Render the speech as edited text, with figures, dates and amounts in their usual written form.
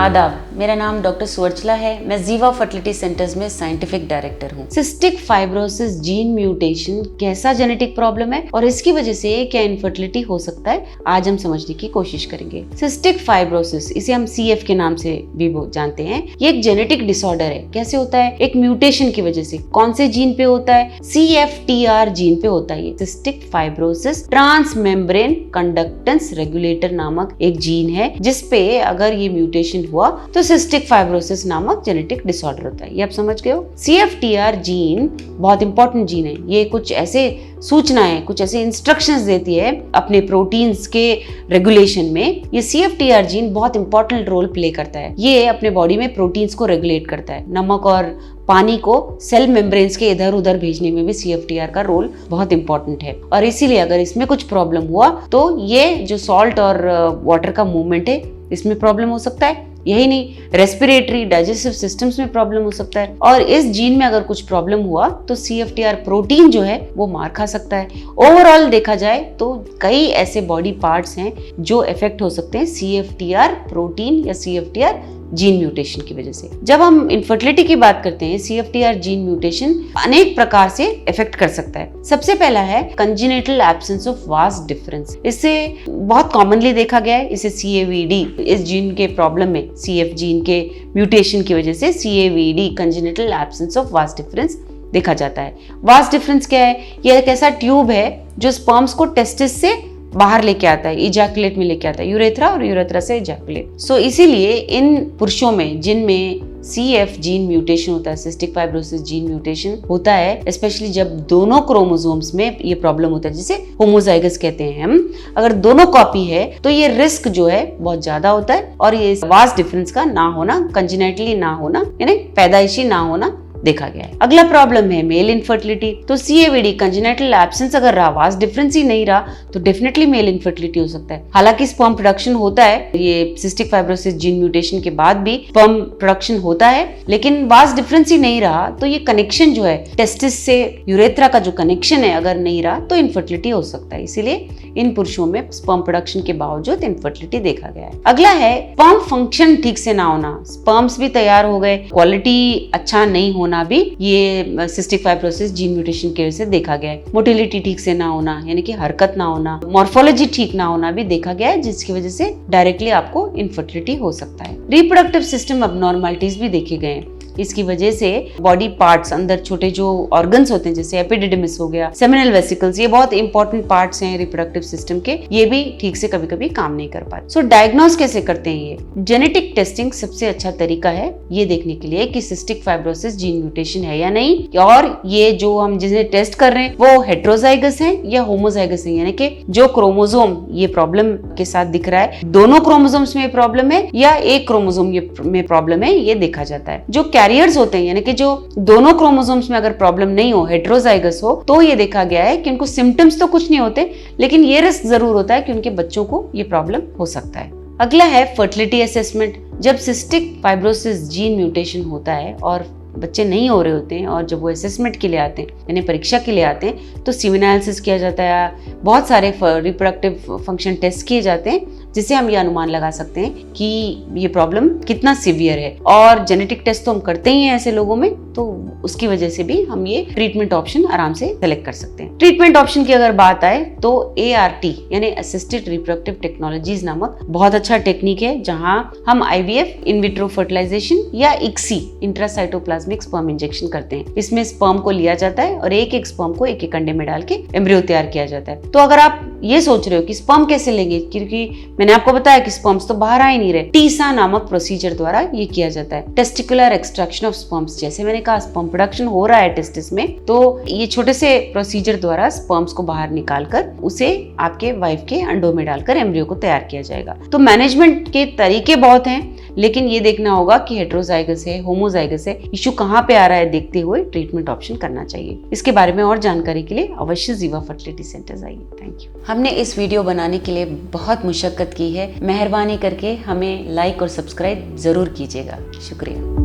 आदाब, मेरा नाम डॉक्टर सुवर्चला है। मैं जीवा फर्टिलिटी सेंटर्स में साइंटिफिक डायरेक्टर हूँ। सिस्टिक फाइब्रोसिस जीन म्यूटेशन कैसा जेनेटिक प्रॉब्लम है और इसकी वजह से क्या इनफर्टिलिटी हो सकता है, आज हम समझने की कोशिश करेंगे। सिस्टिक फाइब्रोसिस, इसे हम CF के नाम से भी जानते हैं, ये एक जेनेटिक डिसऑर्डर है। कैसे होता है? एक म्यूटेशन की वजह से। कौन से जीन पे होता है? CFTR जीन पे होता है। Cystic fibrosis transmembrane conductance regulator नामक एक जीन है, जिसपे अगर ये म्यूटेशन हुआ तो सिस्टिक फाइब्रोसिस नामक जेनेटिक डिसऑर्डर होता है। ये आप समझ गए हो। CFTR जीन बहुत इंपॉर्टेंट जीन है। ये कुछ ऐसे सूचनाएं, कुछ ऐसे इंस्ट्रक्शंस देती है अपने प्रोटीन्स के रेगुलेशन में। ये CFTR जीन बहुत इंपॉर्टेंट रोल प्ले करता है। ये अपने बॉडी में प्रोटीन्स को रेगुलेट करता है। नमक और पानी को सेल मेम्ब्रेन्स के इधर उधर भेजने में भी CFTR का रोल बहुत इंपॉर्टेंट है। और इसीलिए अगर इसमें कुछ प्रॉब्लम हुआ तो ये जो सॉल्ट और वाटर का मूवमेंट है, इसमें प्रॉब्लम हो सकता है। यही नहीं, रेस्पिरेटरी डाइजेस्टिव सिस्टम्स में प्रॉब्लम हो सकता है। और इस जीन में अगर कुछ प्रॉब्लम हुआ तो CFTR प्रोटीन जो है वो मार खा सकता है। ओवरऑल देखा जाए तो कई ऐसे बॉडी पार्ट्स हैं जो इफेक्ट हो सकते हैं CFTR प्रोटीन या CFTR जीन म्यूटेशन की वजह से। जब हम इनफर्टिलिटी की बात करते हैं, CFTR जीन म्यूटेशन अनेक प्रकार से इफेक्ट कर सकता है। सबसे पहला है congenital absence of vast difference. इससे बहुत कॉमनली देखा गया है, इसे CAVD, इस जीन के प्रॉब्लम में CF जीन के म्यूटेशन की वजह से CAVD congenital absence of vast difference देखा जाता है। वास्ट डिफरेंस क्या है? यह एक ऐसा ट्यूब है जो स्पर्म्स को टेस्टिस से बाहर लेके आता है, इजैकुलेट में लेके आता है, यूरेथ्रा और यूरेथ्रा से इजैकुलेट। सो इसीलिए इन पुरुषों में जिनमें CF जीन म्यूटेशन होता है, सिस्टिक फाइब्रोसिस जीन म्यूटेशन होता है, स्पेशली जब दोनों क्रोमोसोम्स में ये प्रॉब्लम होता है, जिसे होमोजाइगस कहते हैं हम। अगर दोनों कॉपी है तो ये रिस्क जो है बहुत ज्यादा होता है और ये वास्ट डिफरेंस का ना होना, कंजेनिटली ना होना, यानी पैदाइशी ना होना देखा गया है। अगला प्रॉब्लम है मेल इनफर्टिलिटी। तो CAVD कंजेनिटल एब्सेंस अगर रहा, वास्ट डिफरेंस ही नहीं रहा, तो डेफिनेटली मेल इनफर्टिलिटी हो सकता है। हालांकि स्पर्म प्रोडक्शन होता है, ये सिस्टिक फाइब्रोसिस जीन म्यूटेशन के बाद भी स्पर्म प्रोडक्शन होता है, लेकिन वास्ट डिफरेंस ही नहीं रहा तो ये कनेक्शन जो है टेस्टिस से यूरेथ्रा का जो कनेक्शन है अगर नहीं रहा तो इनफर्टिलिटी हो सकता है। इसीलिए इन पुरुषों में स्पर्म प्रोडक्शन के बावजूद इनफर्टिलिटी देखा गया है। अगला है स्पर्म फंक्शन ठीक से ना होना। स्पर्म्स भी तैयार हो गए, क्वालिटी अच्छा नहीं होना भी ये सिस्टिक फाइब्रोसिस जीन म्यूटेशन की वजह से देखा गया है। मोटिलिटी ठीक से ना होना, यानी कि हरकत ना होना, मॉर्फोलॉजी ठीक ना होना भी देखा गया है, जिसकी वजह से डायरेक्टली आपको इनफर्टिलिटी हो सकता है। रिप्रोडक्टिव सिस्टम अबनॉर्मलिटीज भी देखे गए हैं। इसकी वजह से बॉडी पार्ट्स, अंदर छोटे जो ऑर्गन्स होते हैं जैसे एपिडिडिमिस हो गया, सेमिनल वेसिकल्स, ये बहुत इंपॉर्टेंट पार्ट्स हैं रिप्रोडक्टिव सिस्टम के, ये भी ठीक से कभी कभी काम नहीं कर पाते। सो डायग्नोस कैसे करते हैं? ये जेनेटिक टेस्टिंग सबसे अच्छा तरीका है ये देखने के लिए कि सिस्टिक फाइब्रोसिस जीन म्यूटेशन है या नहीं, और ये जो हम जिन्हें टेस्ट कर रहे हैं वो हेट्रोजाइगस है या होमोजाइगस है, यानी कि जो क्रोमोसोम ये प्रॉब्लम के साथ दिख रहा है, दोनों क्रोमोसोम्स में प्रॉब्लम है या एक क्रोमोसोम में प्रॉब्लम है, ये देखा जाता है। जो कैरियर्स होते हैं, यानी कि जो दोनों क्रोमोसोम्स में अगर प्रॉब्लम नहीं हो, हेट्रोजाइगस हो, तो ये देखा गया है कि उनको सिम्टम्स तो कुछ नहीं होते, लेकिन ये रिस्क जरूर होता है कि उनके बच्चों को ये प्रॉब्लम हो सकता है। अगला है फर्टिलिटी असेसमेंट। जब सिस्टिक फाइब्रोसिस जीन म्यूटेशन होता है और बच्चे नहीं हो रहे होते हैं और जब वो असेसमेंट के लिए आते हैं, यानी परीक्षा के लिए आते हैं, तो सीमेन एनालिसिस किया जाता है, बहुत सारे रिप्रोडक्टिव फंक्शन टेस्ट किए जाते हैं, जिससे हम ये अनुमान लगा सकते हैं कि ये प्रॉब्लम कितना सीवियर है। और जेनेटिक टेस्ट तो हम करते ही हैं ऐसे लोगों में, तो उसकी वजह से भी हम ये ट्रीटमेंट ऑप्शन आराम से सेलेक्ट कर सकते हैं। ट्रीटमेंट ऑप्शन की अगर बात आए तो ART यानी असिस्टेड रिप्रोडक्टिव टेक्नोलॉजीज नामक बहुत अच्छा टेक्निक है, जहां हम IVF, इन विट्रो फर्टिलाइजेशन या ICSI, इंट्रासाइटोप्लाज्मिक स्पर्म इंजेक्शन करते हैं। इसमें स्पर्म को लिया जाता है और एक एक स्पर्म को एक एक अंडे में डाल के एम्ब्रियो तैयार किया जाता है। तो अगर आप ये सोच रहे हो कि स्पर्म कैसे लेंगे, क्योंकि मैंने आपको बताया कि स्पर्म्स तो बाहर आ ही नहीं रहे, टीसा नामक प्रोसीजर द्वारा ये किया जाता है। टेस्टिकुलर एक्सट्रैक्शन ऑफ स्पर्म्स, जैसे मैंने कहा स्पर्म प्रोडक्शन हो रहा है टेस्टिस में, तो ये छोटे से प्रोसीजर द्वारा स्पर्म्स को बाहर निकालकर उसे आपके वाइफ के अंडों में डालकर एम्ब्रियो को तैयार किया जाएगा। तो मैनेजमेंट के तरीके बहुत हैं, लेकिन ये देखना होगा कि हेट्रोजाइगस है, होमोजाइगस है, इश्यू कहाँ पे आ रहा है देखते हुए ट्रीटमेंट ऑप्शन करना चाहिए। इसके बारे में और जानकारी के लिए अवश्य जीवा फर्टिलिटी सेंटर्स आइए। Thank you. हमने इस वीडियो बनाने के लिए बहुत मुशक्कत की है, मेहरबानी करके हमें लाइक और सब्सक्राइब जरूर कीजिएगा। शुक्रिया।